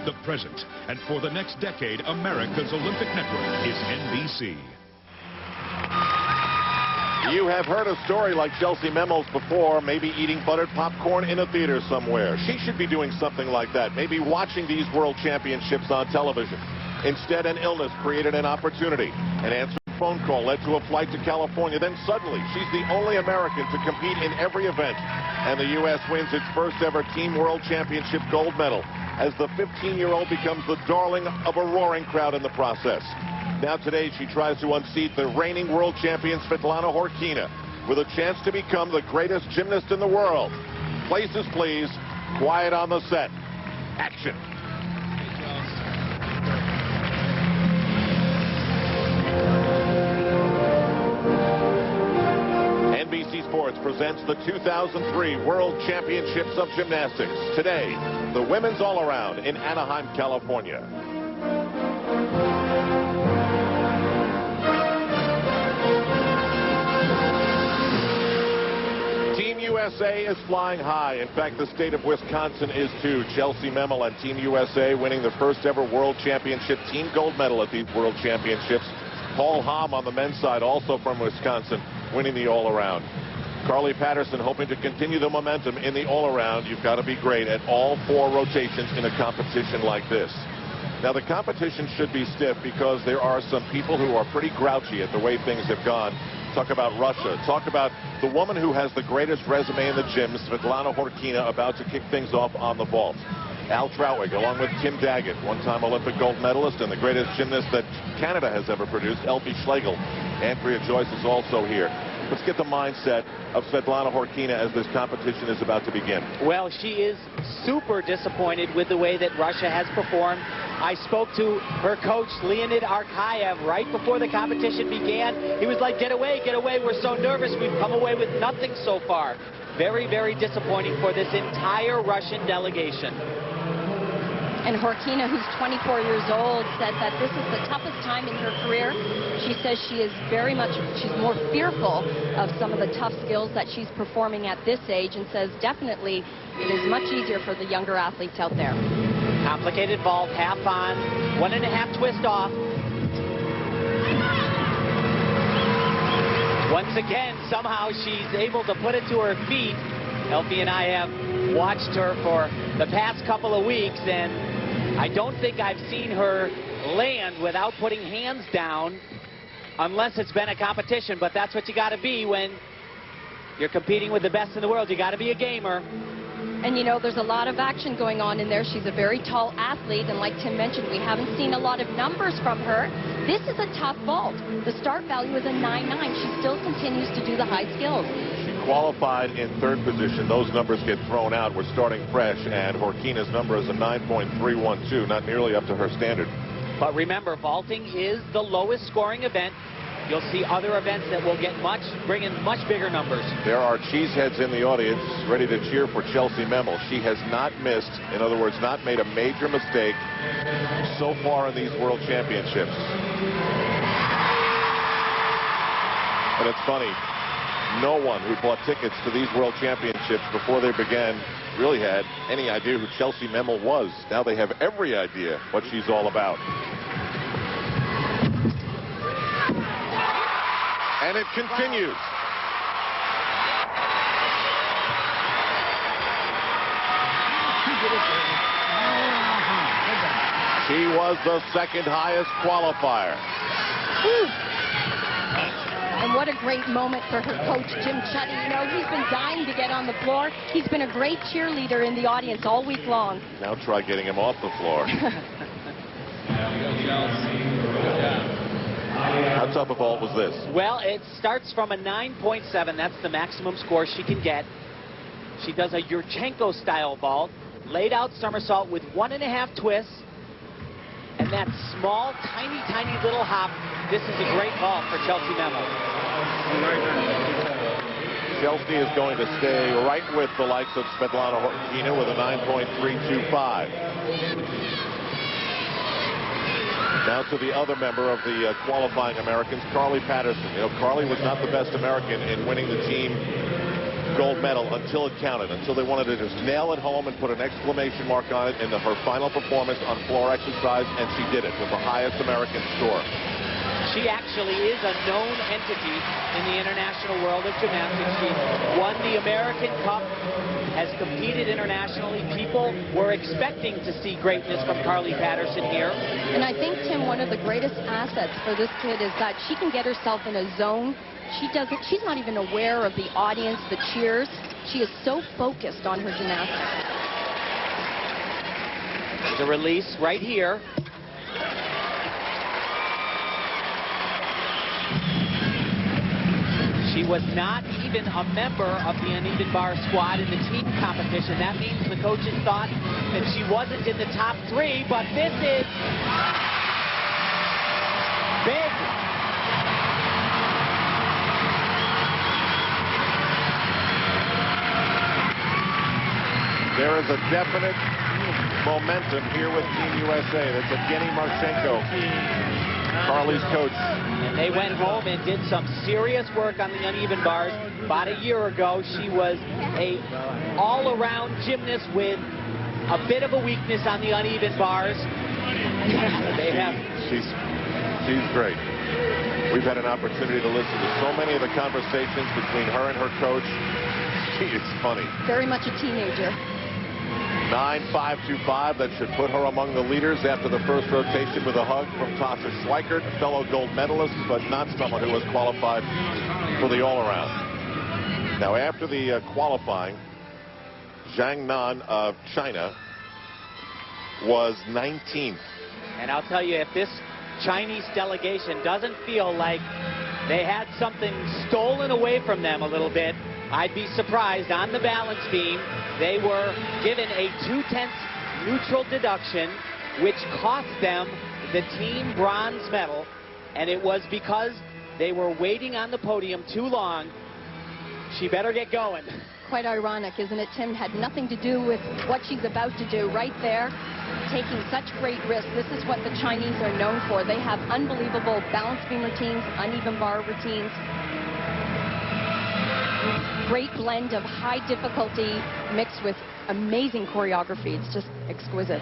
the present, and for the next decade, America's Olympic network is NBC. You have heard a story like Chellsie Memmel's before, maybe eating buttered popcorn in a theater somewhere. She should be doing something like that, maybe watching these world championships on television. Instead, an illness created an opportunity. An answered phone call led to a flight to California. Then suddenly, she's the only American to compete in every event. And the U.S. wins its first ever Team World Championship gold medal, as the 15-year-old becomes the darling of a roaring crowd in the process. Now today, she tries to unseat the reigning world champion Svetlana Khorkina with a chance to become the greatest gymnast in the world. Places, please. Quiet on the set. Action. NBC Sports presents the 2003 World Championships of Gymnastics. Today, the women's all-around in Anaheim, California. Team USA is flying high. In fact, the state of Wisconsin is too. Chellsie Memmel and Team USA winning the first ever World Championship team gold medal at these World Championships. Paul Hamm on the men's side, also from Wisconsin, winning the all-around. Carly Patterson hoping to continue the momentum in the all-around. You've got to be great at all 4 rotations in a competition like this. Now, the competition should be stiff because there are some people who are pretty grouchy at the way things have gone. Talk about Russia. Talk about the woman who has the greatest resume in the gym, Svetlana Khorkina, about to kick things off on the vault. Al Trautwig, along with Tim Daggett, one-time Olympic gold medalist and the greatest gymnast that Canada has ever produced, Elfie Schlegel. Andrea Joyce is also here. Let's get the mindset of Svetlana Khorkina as this competition is about to begin. Well, she is super disappointed with the way that Russia has performed. I spoke to her coach, Leonid Arkayev, right before the competition began. He was like, get away, we're so nervous. We've come away with nothing so far. Very, very disappointing for this entire Russian delegation. And Khorkina, who's 24 years old, said that this is the toughest time in her career. She says she's more fearful of some of the tough skills that she's performing at this age, and says definitely it is much easier for the younger athletes out there. Complicated vault, half on, 1.5 twist off. Once again, somehow she's able to put it to her feet. Elfie and I have watched her for the past couple of weeks, and I don't think I've seen her land without putting hands down, unless it's been a competition. But that's what you got to be when you're competing with the best in the world. You got to be a gamer. And you know, there's a lot of action going on in there. She's a very tall athlete, and like Tim mentioned, we haven't seen a lot of numbers from her. This is a tough vault. The start value is a 9.9. She still continues to do the high skills. Qualified in 3rd position. Those numbers get thrown out. We're starting fresh, and Khorkina's number is a 9.312, not nearly up to her standard. But remember, vaulting is the lowest scoring event. You'll see other events that will bring in much bigger numbers. There are cheeseheads in the audience ready to cheer for Chellsie Memmel. She has not missed, in other words, not made a major mistake so far in these World Championships. And it's funny, no one who bought tickets to these World Championships before they began really had any idea who Chellsie Memmel was. Now they have every idea what she's all about. And it continues. She was the 2nd highest qualifier. And what a great moment for her coach, Jim Chuddy. You know, he's been dying to get on the floor. He's been a great cheerleader in the audience all week long. Now try getting him off the floor. How tough a vault was this? Well, it starts from a 9.7. That's the maximum score she can get. She does a Yurchenko-style vault, laid out somersault with 1.5 twists, and that small, tiny, tiny little hop. This is a great vault for Chellsie Memmel. Chellsie is going to stay right with the likes of Svetlana Khorkina with a 9.325. Now to the other member of the qualifying Americans, Carly Patterson. You know, Carly was not the best American in winning the team gold medal until it counted, until they wanted to just nail it home and put an exclamation mark on it in her final performance on floor exercise, and she did it with the highest American score. She actually is a known entity in the international world of gymnastics. She won the American Cup, has competed internationally. People were expecting to see greatness from Carly Patterson here. And I think, Tim, one of the greatest assets for this kid is that she can get herself in a zone. She's not even aware of the audience, the cheers. She is so focused on her gymnastics. The release right here. She was not even a member of the uneven bar squad in the team competition. That means the coaches thought that she wasn't in the top 3, but this is big. There is a definite momentum here with Team USA. That's Evgeny Marchenko, Carly's coach. And they went home and did some serious work on the uneven bars. About a year ago, she was a all-around gymnast with a bit of a weakness on the uneven bars. She's great. We've had an opportunity to listen to so many of the conversations between her and her coach. She is funny. Very much a teenager. 9.525. That should put her among the leaders after the first rotation with a hug from Tasha Schweikert, a fellow gold medalist, but not someone who was qualified for the all-around. Now, after the qualifying, Zhang Nan of China was 19th. And I'll tell you, if this Chinese delegation doesn't feel like they had something stolen away from them a little bit, I'd be surprised. On the balance beam, they were given a 2/10 neutral deduction, which cost them the team bronze medal, and it was because they were waiting on the podium too long. She better get going. Quite ironic, isn't it, Tim? Had nothing to do with what she's about to do right there, taking such great risks. This is what the Chinese are known for. They have unbelievable balance beam routines, uneven bar routines. Great blend of high difficulty mixed with amazing choreography. It's just exquisite.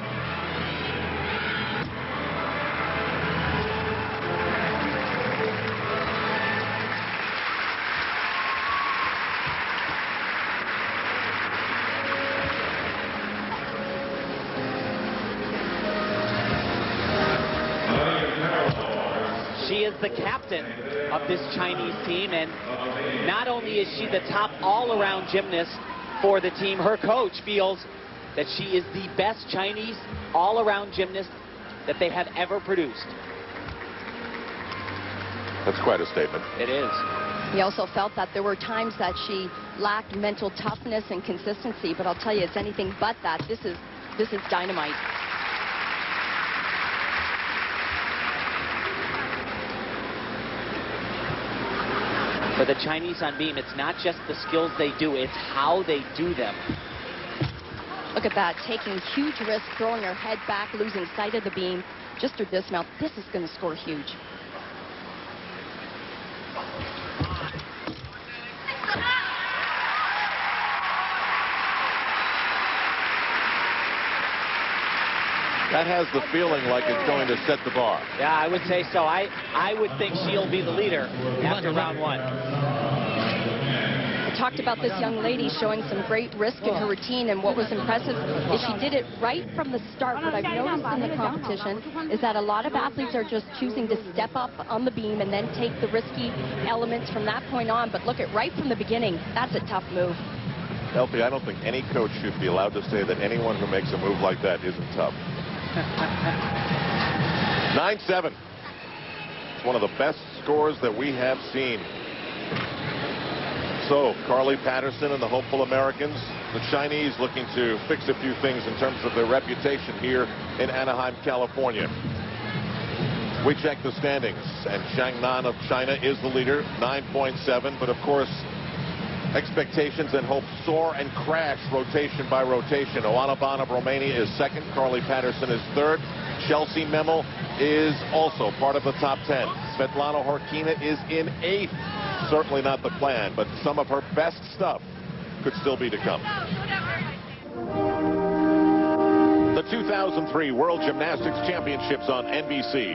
She is the captain of this Chinese team, and not only is she the top all-around gymnast for the team, her coach feels that she is the best Chinese all-around gymnast that they have ever produced. That's quite a statement. It is. He also felt that there were times that she lacked mental toughness and consistency, but I'll tell you, it's anything but that. This is dynamite. For the Chinese on beam, it's not just the skills they do, it's how they do them. Look at that, taking huge risks, throwing her head back, losing sight of the beam. Just her dismount. This is going to score huge. That has the feeling like it's going to set the bar. Yeah, I would say so. I would think she'll be the leader after round 1. I talked about this young lady showing some great risk in her routine, and what was impressive is she did it right from the start. What I've noticed in the competition is that a lot of athletes are just choosing to step up on the beam and then take the risky elements from that point on. But look at right from the beginning, that's a tough move. Elfie, I don't think any coach should be allowed to say that anyone who makes a move like that isn't tough. 9-7. It's one of the best scores that we have seen. So, Carly Patterson and the hopeful Americans, the Chinese looking to fix a few things in terms of their reputation here in Anaheim, California. We check the standings, and Zhang Nan of China is the leader, 9.7, but of course, expectations and hopes soar and crash rotation by rotation. Oanaban of Romania is second. Carly Patterson is third. Chellsie Memmel is also part of the top 10. Svetlana Khorkina is in eighth. Certainly not the plan, but some of her best stuff could still be to come. The 2003 World Gymnastics Championships on NBC.